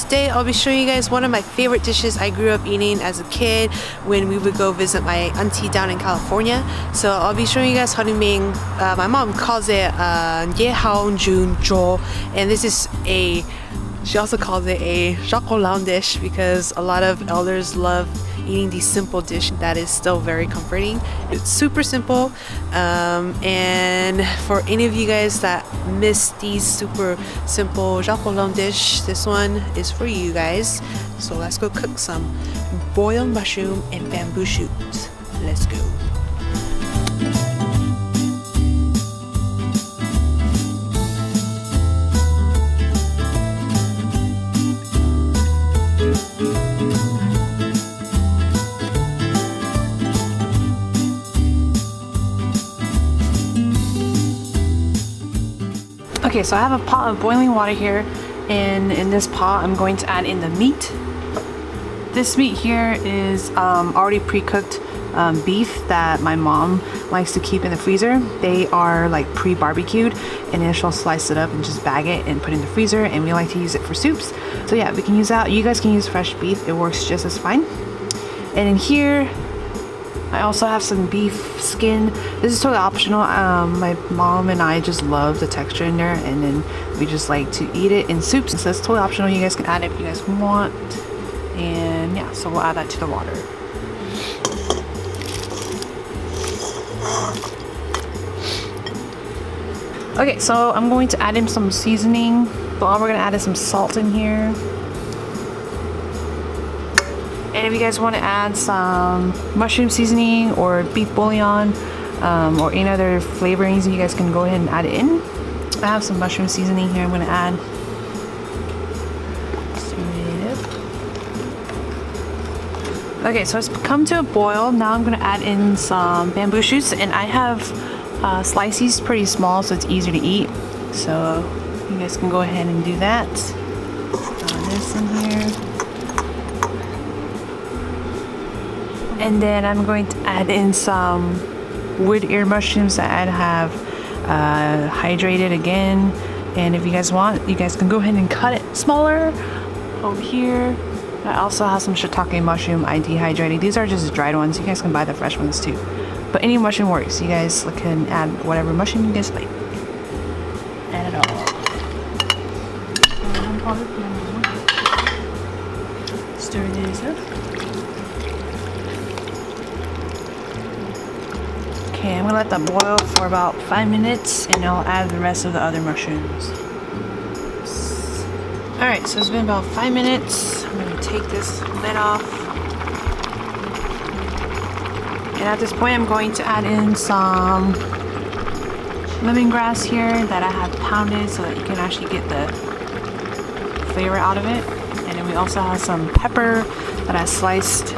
today I'll be showing you guys one of my favorite dishes I grew up eating as a kid when we would go visit my auntie down in California. So I'll be showing you guys how to make, my mom calls it 예하온준조, and this is she also calls it a chocolat dish because a lot of elders love eating these simple dish that is still very comforting. It's super simple, and for any of you guys that miss these super simple chocolat dish, this one is for you guys. So let's go cook some boiled mushroom and bamboo shoots. Let's go. Okay, so I have a pot of boiling water here, and in this pot I'm going to add in the meat. This meat here is already pre-cooked beef that my mom likes to keep in the freezer. They are like pre-barbecued, and then she'll slice it up and just bag it and put it in the freezer, and we like to use it for soups. So yeah, we can use that. You guys can use fresh beef, it works just as fine. And in here I also have some beef skin. This is totally optional. My mom and I just love the texture in there, and then we just like to eat it in soups. So it's totally optional. You guys can add it if you guys want. And yeah, so we'll add that to the water. Okay, so I'm going to add in some seasoning. But all we're gonna add is some salt in here. And if you guys want to add some mushroom seasoning or beef bouillon or any other flavorings, you guys can go ahead and add it in. I have some mushroom seasoning here I'm going to add. Okay, so it's come to a boil. Now I'm going to add in some bamboo shoots, and I have sliced these pretty small so it's easier to eat. So you guys can go ahead and do that. This in here. And then I'm going to add in some wood ear mushrooms that I have hydrated again. And if you guys want, you guys can go ahead and cut it smaller. Over here, I also have some shiitake mushroom I dehydrated. These are just dried ones. You guys can buy the fresh ones too. But any mushroom works. You guys can add whatever mushroom you guys like. Add it all. Stir this up. Okay, I'm gonna let that boil for about 5 minutes, and I'll add the rest of the other mushrooms. Alright, so it's been about 5 minutes. I'm gonna take this lid off. And at this point, I'm going to add in some lemongrass here that I have pounded so that you can actually get the flavor out of it. And then we also have some pepper that I sliced.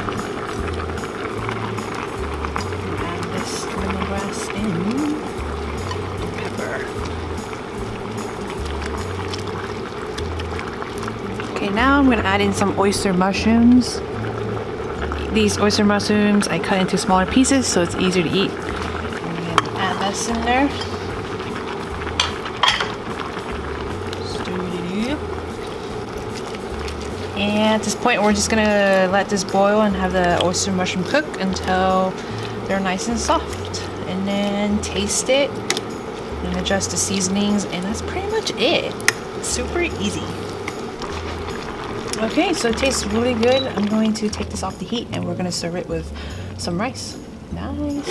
Okay, now I'm going to add in some oyster mushrooms. These oyster mushrooms I cut into smaller pieces so it's easier to eat. I'm going to add this in there. Stir it up. And at this point we're just going to let this boil and have the oyster mushroom cook until they're nice and soft. And then taste it and adjust the seasonings, and that's pretty much it. Super easy. Okay, so it tastes really good. I'm going to take this off the heat and we're going to serve it with some rice. Nice.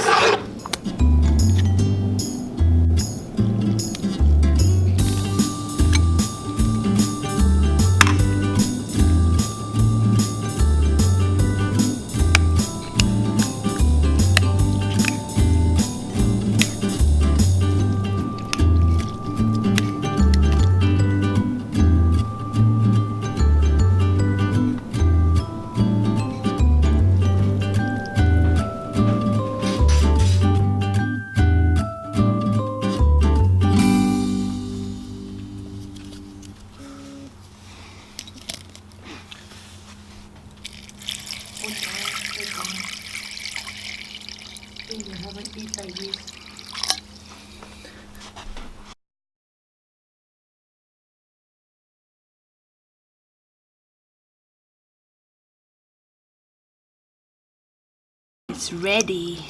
I haven't eaten like this. It's ready.